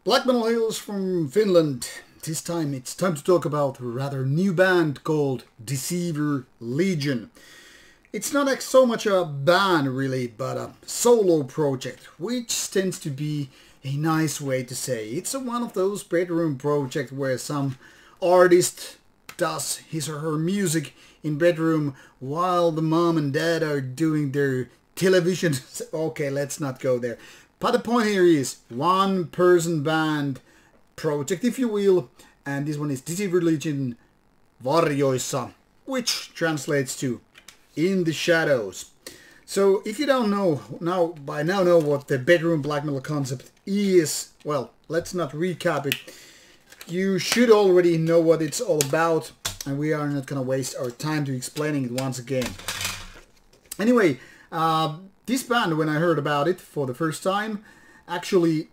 Black Metal Hills from Finland. This time it's time to talk about a rather new band called Deceiver Legion. It's not so much a band really, but a solo project, which tends to be a nice way to say. It's one of those bedroom projects where some artist does his or her music in bedroom while the mom and dad are doing their television. Okay, let's not go there. But the point here is one person band project, if you will, and this one is Deceiver Legion Varjoissa, which translates to In the Shadows. So if you don't know, by now know what the bedroom black metal concept is, well, let's not recap it. You should already know what it's all about, and we are not going to waste our time to explaining it once again. Anyway, this band, when I heard about it for the first time, actually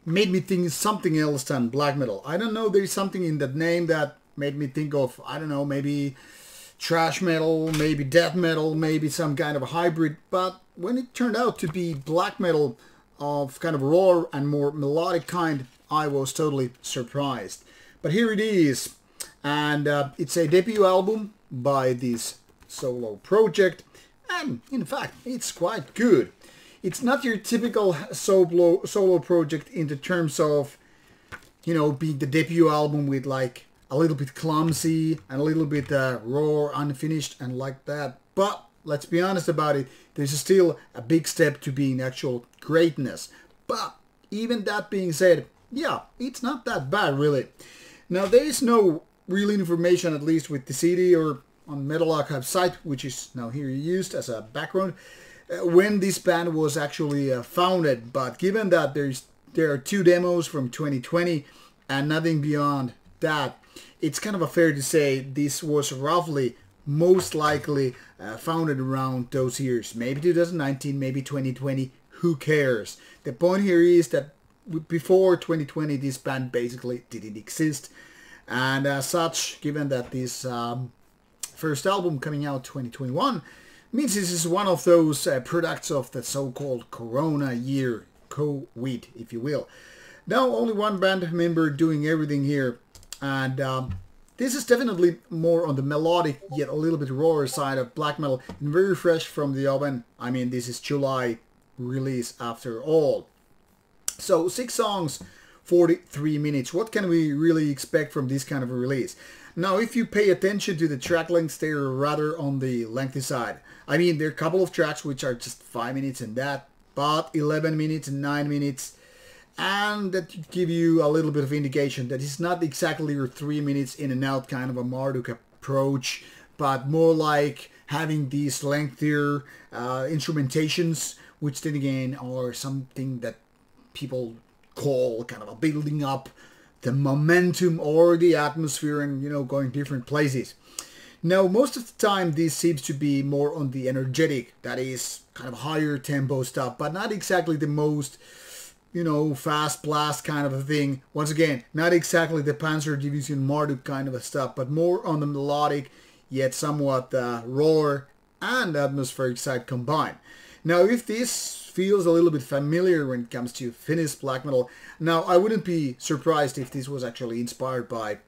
made me think something else than black metal. I don't know, there's something in that name that made me think of, I don't know, maybe thrash metal, maybe death metal, maybe some kind of a hybrid. But when it turned out to be black metal of kind of raw and more melodic kind, I was totally surprised. But here it is, and it's a debut album by this solo project. And in fact, it's quite good. It's not your typical solo project in the terms of, you know, being the debut album with like a little bit clumsy and a little bit raw, unfinished and like that. But let's be honest about it, there's still a big step to being actual greatness. But even that being said, yeah, it's not that bad really. Now there is no real information, at least with the CD or on Metal Archive site, which is now here used as a background, when this band was actually founded. But given that there are 2 demos from 2020 and nothing beyond that, it's kind of fair to say this was roughly, most likely, founded around those years. Maybe 2019, maybe 2020, who cares? The point here is that before 2020 this band basically didn't exist. And as such, given that this first album coming out 2021 means this is one of those products of the so-called Corona year, COVID, if you will. Now only one band member doing everything here, and this is definitely more on the melodic yet a little bit rawer side of black metal, and very fresh from the oven. I mean, this is July release after all. So 6 songs, 43 minutes. What can we really expect from this kind of a release? Now, if you pay attention to the track lengths, they're rather on the lengthy side. I mean, there are a couple of tracks which are just 5 minutes and that, but 11 minutes and 9 minutes. And that give you a little bit of indication that it's not exactly your 3 minutes in and out kind of a Marduk approach, but more like having these lengthier instrumentations, which then again are something that people call kind of a building up the momentum or the atmosphere and, you know, going different places. Now, most of the time this seems to be more on the energetic, that is kind of higher tempo stuff, but not exactly the most, you know, fast blast kind of a thing. Once again, not exactly the Panzer Division Marduk kind of a stuff, but more on the melodic yet somewhat raw and atmospheric side combined. Now, if this feels a little bit familiar when it comes to Finnish black metal, now I wouldn't be surprised if this was actually inspired by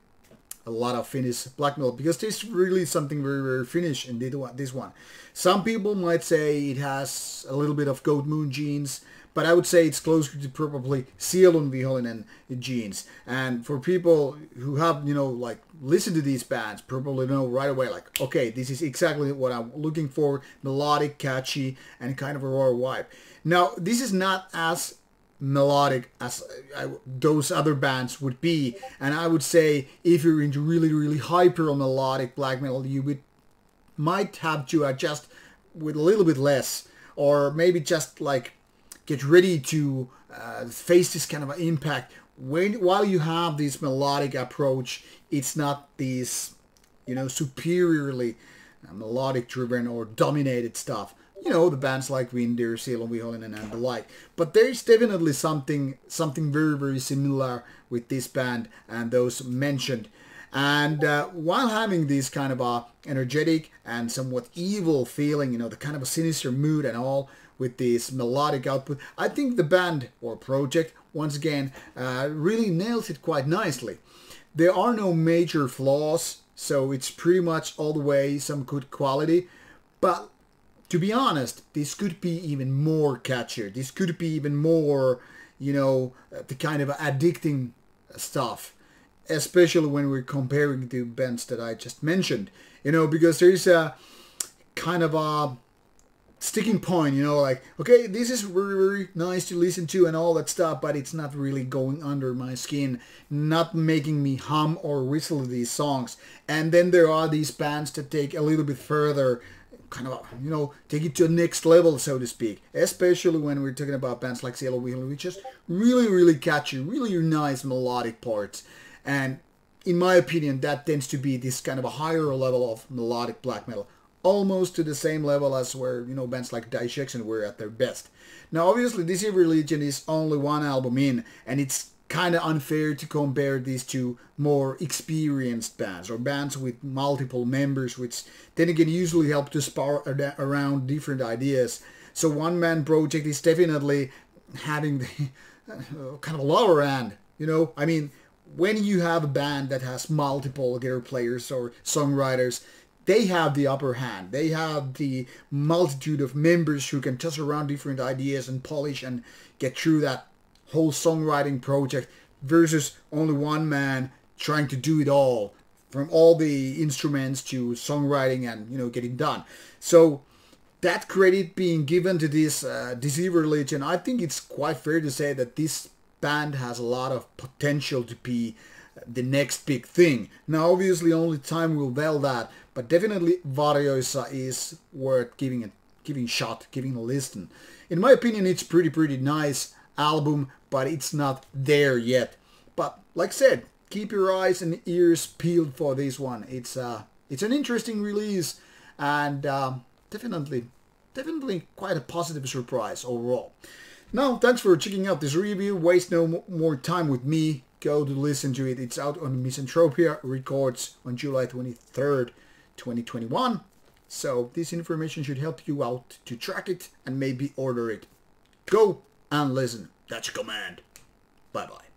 a lot of Finnish black metal, because there's really something very, very Finnish in this one. Some people might say it has a little bit of Goat Moon genes, but I would say it's closer to probably Sielunvihollinen genes. And for people who have, you know, like listened to these bands, probably know right away, like, okay, this is exactly what I'm looking for: melodic, catchy, and kind of a raw vibe. Now, this is not as melodic as those other bands would be, and I would say if you're into really, really hyper melodic black metal, you might have to adjust with a little bit less, or maybe just like get ready to face this kind of an impact. While you have this melodic approach, it's not this, you know, superiorly melodic driven or dominated stuff. You know, the bands like Windir, Sielunvihollinen and the like. But there's definitely something very, very similar with this band and those mentioned. And while having this kind of a energetic and somewhat evil feeling, you know, the kind of a sinister mood and all, with this melodic output. I think the band or project, once again, really nails it quite nicely. There are no major flaws, so it's pretty much all the way some good quality. But to be honest, this could be even more catchier. This could be even more, you know, the kind of addicting stuff, especially when we're comparing the bands that I just mentioned. You know, because there is a kind of a sticking point, you know, like, okay, this is very, very nice to listen to and all that stuff, but it's not really going under my skin, not making me hum or whistle these songs. And then there are these bands that take a little bit further, kind of, you know, take it to the next level, so to speak, especially when we're talking about bands like Cielo Wheel, which is really, really catchy, really nice melodic parts. And in my opinion, that tends to be this kind of a higher level of melodic black metal, almost to the same level as where, you know, bands like Dissection were at their best. Now, obviously, Deceiver Legion is only one album in, and it's kind of unfair to compare these to more experienced bands or bands with multiple members, which then again usually help to spar around different ideas. So one-man project is definitely having the kind of lower end, you know. I mean, when you have a band that has multiple guitar players or songwriters, they have the upper hand. They have the multitude of members who can toss around different ideas and polish and get through that whole songwriting project versus only one man trying to do it all, from all the instruments to songwriting and, you know, getting done. So that credit being given to this Deceiver Legion, I think it's quite fair to say that this band has a lot of potential to be the next big thing. Now, obviously, only time will tell that, but definitely Varjoissa is worth giving a shot, giving a listen. In my opinion, it's pretty nice album, but it's not there yet. But like I said, keep your eyes and ears peeled for this one. It's an interesting release, and definitely quite a positive surprise overall. Now, thanks for checking out this review. Waste no more time with me. Go to listen to it. It's out on Misanthropia Records on July 23rd, 2021. So this information should help you out to track it and maybe order it. Go and listen. That's your command. Bye-bye.